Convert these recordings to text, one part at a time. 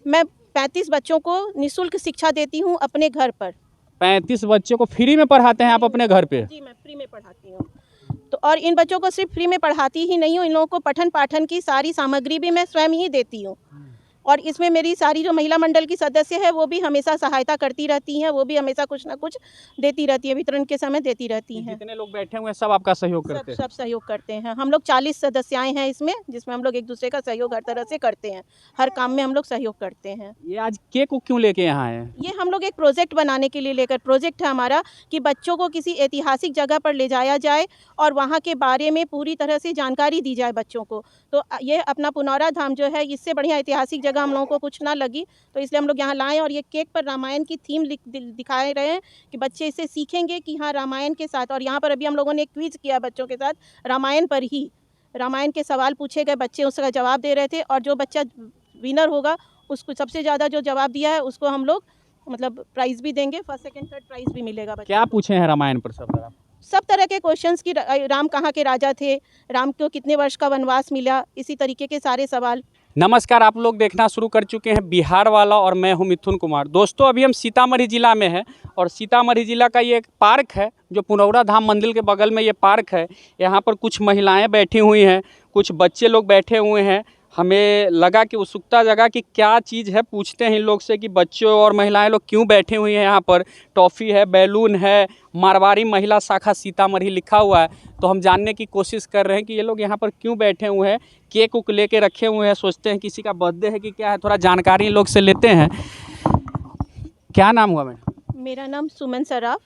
मैं 35 बच्चों को निःशुल्क शिक्षा देती हूँ अपने घर पर। 35 बच्चों को फ्री में पढ़ाते हैं आप अपने घर पे? जी, मैं फ्री में पढ़ाती हूँ। तो और इन बच्चों को सिर्फ फ्री में पढ़ाती ही नहीं हूँ, इन लोगों को पठन पाठन की सारी सामग्री भी मैं स्वयं ही देती हूँ। और इसमें मेरी सारी जो महिला मंडल की सदस्य है वो भी हमेशा सहायता करती रहती हैं, वो भी हमेशा कुछ ना कुछ देती रहती है, वितरण के समय देती रहती हैं। जितने लोग बैठे हुए हैं सब आपका सहयोग करते हैं? सब सहयोग करते हैं। हम लोग 40 सदस्याएं हैं इसमें, जिसमें हम लोग एक दूसरे का सहयोग हर तरह से करते हैं। हर काम में हम लोग सहयोग करते हैं। ये आज केक को क्यों लेके यहाँ आए हैं? ये हम लोग एक प्रोजेक्ट बनाने के लिए लेकर, प्रोजेक्ट है हमारा कि बच्चों को किसी ऐतिहासिक जगह पर ले जाया जाए और वहाँ के बारे में पूरी तरह से जानकारी दी जाए बच्चों को। तो ये अपना पुनौरा धाम जो है, इससे बढ़िया ऐतिहासिक जगह हम लोगों को कुछ ना लगी, तो इसलिए हम लोग यहाँ लाएँ और ये केक पर रामायण की थीम दिखाए रहे हैं कि बच्चे इससे सीखेंगे कि हाँ, रामायण के साथ। और यहाँ पर अभी हम लोगों ने एक क्विज किया बच्चों के साथ, रामायण पर ही रामायण के सवाल पूछे गए, बच्चे उसका जवाब दे रहे थे और जो बच्चा विनर होगा उसको सबसे ज़्यादा जो जवाब दिया है उसको हम लोग मतलब प्राइज़ भी देंगे, फर्स्ट सेकंड थर्ड प्राइज़ भी मिलेगा बच्चे क्या को। पूछे हैं रामायण पर सब तरह के क्वेश्चंस की राम कहाँ के राजा थे, राम को कितने वर्ष का वनवास मिला, इसी तरीके के सारे सवाल। नमस्कार, आप लोग देखना शुरू कर चुके हैं बिहार वाला और मैं हूं मिथुन कुमार। दोस्तों, अभी हम सीतामढ़ी ज़िला में हैं और सीतामढ़ी ज़िला का ये एक पार्क है जो पुनौरा धाम मंदिर के बगल में ये पार्क है। यहाँ पर कुछ महिलाएं बैठी हुई हैं, कुछ बच्चे लोग बैठे हुए हैं। हमें लगा कि उत्सुकता जगा कि क्या चीज़ है, पूछते हैं इन लोग से कि बच्चों और महिलाएं लोग क्यों बैठे हुए हैं यहाँ पर। टॉफ़ी है, बैलून है, मारवाड़ी महिला शाखा सीतामढ़ी लिखा हुआ है। तो हम जानने की कोशिश कर रहे हैं कि ये लोग यहाँ पर क्यों बैठे हुए हैं। केक उक लेके रखे हुए हैं, सोचते हैं किसी का बर्थडे है कि क्या है, थोड़ा जानकारी इन लोग से लेते हैं। क्या नाम हुआ मैडम? मेरा नाम सुमन सराफ।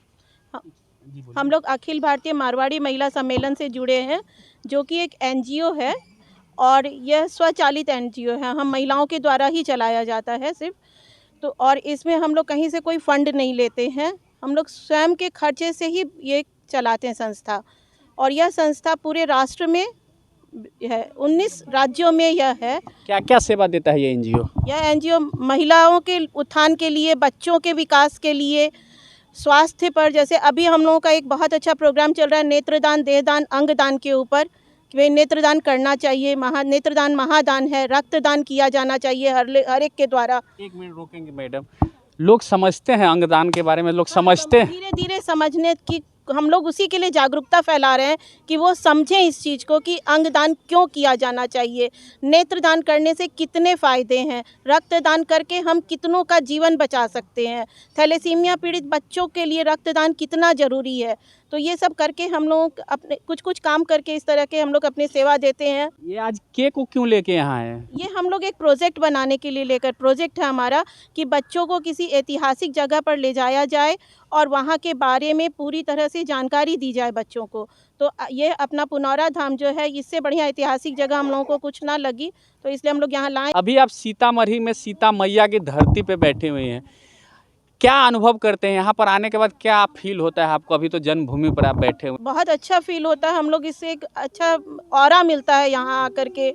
हम लोग अखिल भारतीय मारवाड़ी महिला सम्मेलन से जुड़े हैं, जो कि एक NGO है और यह स्वचालित NGO है। हम महिलाओं के द्वारा ही चलाया जाता है सिर्फ। तो और इसमें हम लोग कहीं से कोई फंड नहीं लेते हैं, हम लोग स्वयं के खर्चे से ही ये चलाते हैं संस्था। और यह संस्था पूरे राष्ट्र में है, 19 राज्यों में यह है। क्या क्या सेवा देता है ये NGO? यह NGO महिलाओं के उत्थान के लिए, बच्चों के विकास के लिए, स्वास्थ्य पर, जैसे अभी हम लोगों का एक बहुत अच्छा प्रोग्राम चल रहा है नेत्रदान, देहदान, अंगदान के ऊपर कि भाई नेत्रदान करना चाहिए। नेत्रदान महादान है, रक्तदान किया जाना चाहिए हर एक के द्वारा। एक मिनट रोकेंगे मैडम। लोग समझते हैं अंगदान के बारे में, लोग समझते हैं, धीरे धीरे समझने की हम लोग उसी के लिए जागरूकता फैला रहे हैं कि वो समझें इस चीज़ को कि अंगदान क्यों किया जाना चाहिए, नेत्रदान करने से कितने फ़ायदे हैं, रक्तदान करके हम कितनों का जीवन बचा सकते हैं, थैलेसीमिया पीड़ित बच्चों के लिए रक्तदान कितना ज़रूरी है। तो ये सब करके हम लोग अपने कुछ काम करके इस तरह के हम लोग अपनी सेवा देते हैं। ये आज केक को क्यों लेके यहाँ आए हैं? ये हम लोग एक प्रोजेक्ट बनाने के लिए लेकर, प्रोजेक्ट है हमारा कि बच्चों को किसी ऐतिहासिक जगह पर ले जाया जाए और वहाँ के बारे में पूरी तरह से जानकारी दी जाए बच्चों को। तो ये अपना पुनौरा धाम जो है, इससे बढ़िया ऐतिहासिक जगह हम लोगों को कुछ ना लगी, तो इसलिए हम लोग यहाँ लाएँ। अभी आप सीतामढ़ी में सीता मैया की धरती पे बैठे हुए हैं, क्या अनुभव करते हैं यहाँ पर आने के बाद? क्या फील होता है आपको? अभी तो जन्मभूमि पर आप बैठे हुए। बहुत अच्छा फील होता है, हम लोग इससे एक अच्छा ऑरा मिलता है यहाँ आकर के।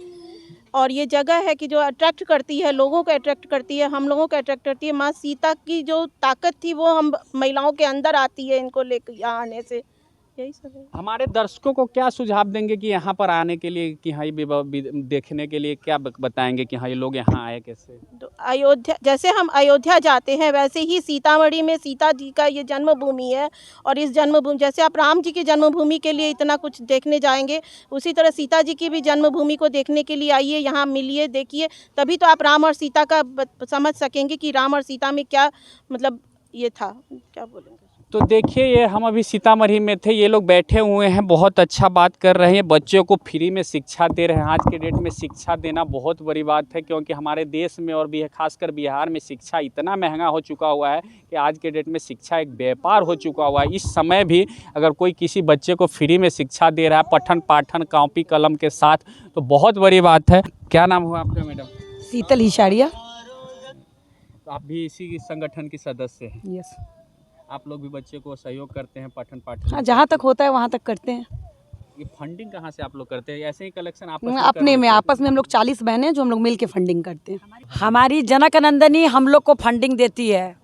और ये जगह है कि जो अट्रैक्ट करती है, लोगों को अट्रैक्ट करती है, हम लोगों को अट्रैक्ट करती है। माँ सीता की जो ताकत थी वो हम महिलाओं के अंदर आती है इनको लेकर यहाँ आने से। यही सब है। हमारे दर्शकों को क्या सुझाव देंगे कि यहाँ पर आने के लिए, कि हाँ ये देखने के लिए क्या बताएंगे कि हाँ ये लोग यहाँ आए कैसे? तो अयोध्या, जैसे हम अयोध्या जाते हैं वैसे ही सीतामढ़ी में सीता जी का ये जन्मभूमि है। और इस जन्मभूमि, जैसे आप राम जी की जन्मभूमि के लिए इतना कुछ देखने जाएंगे, उसी तरह सीता जी की भी जन्मभूमि को देखने के लिए आइए, यहाँ मिलिए, देखिए, तभी तो आप राम और सीता का समझ सकेंगे कि राम और सीता में क्या मतलब ये था, क्या बोलेंगे। तो देखिए, ये हम अभी सीतामढ़ी में थे, ये लोग बैठे हुए हैं, बहुत अच्छा बात कर रहे हैं, बच्चों को फ्री में शिक्षा दे रहे हैं। आज के डेट में शिक्षा देना बहुत बड़ी बात है, क्योंकि हमारे देश में और भी खासकर बिहार में शिक्षा इतना महंगा हो चुका हुआ है कि आज के डेट में शिक्षा एक व्यापार हो चुका हुआ है। इस समय भी अगर कोई किसी बच्चे को फ्री में शिक्षा दे रहा है, पठन पाठन कॉपी कलम के साथ, तो बहुत बड़ी बात है। क्या नाम हुआ आपका मैडम? शीतल हिसाड़िया। आप भी इसी संगठन की सदस्य हैं? यस। आप लोग भी बच्चे को सहयोग करते हैं पठन पाठन? हाँ, जहाँ तक होता है वहाँ तक करते हैं। ये फंडिंग कहाँ से आप लोग करते हैं? ऐसे ही कलेक्शन अपने में आपस में हम लोग 40 बहनें हैं जो हम लोग मिल के फंडिंग करते हैं। हमारी जनक नंदनी हम लोग को फंडिंग देती है,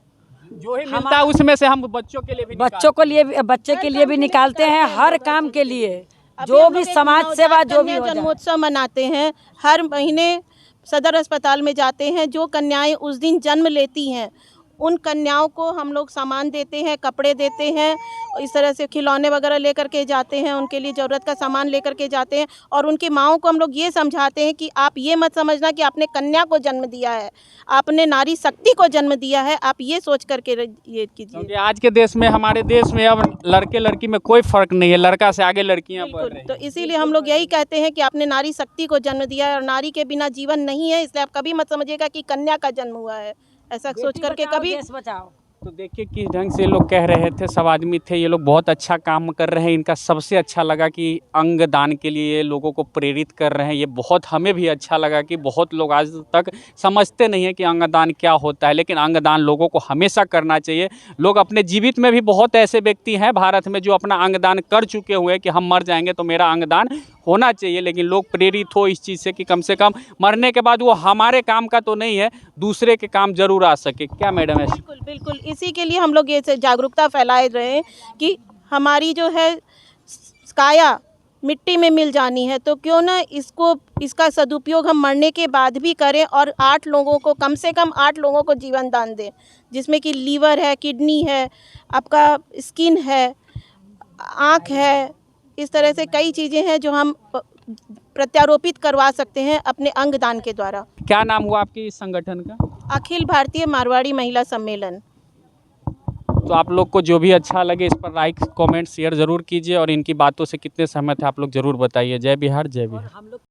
जो ही मिलता है उसमें से हम बच्चों के लिए भी बच्चे के लिए भी निकालते हैं, हर काम के लिए, जो भी समाज सेवा जो भी हो जाए। जन्मोत्सव मनाते हैं हर महीने सदर अस्पताल में जाते हैं, जो कन्याएं उस दिन जन्म लेती हैं उन कन्याओं को हम लोग सामान देते हैं, कपड़े देते हैं, इस तरह से खिलौने वगैरह लेकर के जाते हैं, उनके लिए ज़रूरत का सामान लेकर के जाते हैं। और उनकी माँओं को हम लोग ये समझाते हैं कि आप ये मत समझना कि आपने कन्या को जन्म दिया है, आपने नारी शक्ति को जन्म दिया है, आप ये सोच करके ये कीजिए। क्योंकि आज के देश में, हमारे देश में अब लड़के लड़की में कोई फ़र्क नहीं है, लड़का से आगे लड़कियां बढ़ रही हैं। तो इसीलिए हम लोग यही कहते हैं कि आपने नारी शक्ति को जन्म दिया है और नारी के बिना जीवन नहीं है, इसलिए आप कभी मत समझिएगा कि कन्या का जन्म हुआ है, ऐसा सोच करके कभी। देश बचाओ। तो देखिए किस ढंग से ये लोग कह रहे थे, सब आदमी थे, ये लोग बहुत अच्छा काम कर रहे हैं। इनका सबसे अच्छा लगा कि अंग दान के लिए लोगों को प्रेरित कर रहे हैं। ये बहुत हमें भी अच्छा लगा कि बहुत लोग आज तक समझते नहीं है कि अंगदान क्या होता है, लेकिन अंगदान लोगों को हमेशा करना चाहिए। लोग अपने जीवित में भी बहुत ऐसे व्यक्ति हैं भारत में जो अपना अंगदान कर चुके हुए हैं कि हम मर जाएंगे तो मेरा अंगदान होना चाहिए, लेकिन लोग प्रेरित हो इस चीज़ से कि कम से कम मरने के बाद वो हमारे काम का तो नहीं है, दूसरे के काम जरूर आ सके। क्या मैडम है? बिल्कुल बिल्कुल, इसी के लिए हम लोग ये जागरूकता फैलाए रहे हैं कि हमारी जो है काया मिट्टी में मिल जानी है, तो क्यों ना इसका सदुपयोग हम मरने के बाद भी करें और 8 लोगों को, कम से कम 8 लोगों को जीवन दान दें, जिसमें कि लीवर है, किडनी है, आपका स्किन है, आँख है, इस तरह से कई चीज़ें हैं जो हम प्रत्यारोपित करवा सकते हैं अपने अंग दान के द्वारा। क्या नाम हुआ आपके इस संगठन का? अखिल भारतीय मारवाड़ी महिला सम्मेलन। तो आप लोग को जो भी अच्छा लगे इस पर लाइक, कमेंट, शेयर ज़रूर कीजिए और इनकी बातों से कितने सहमत हैं आप लोग ज़रूर बताइए। जय बिहार, जय बिहार।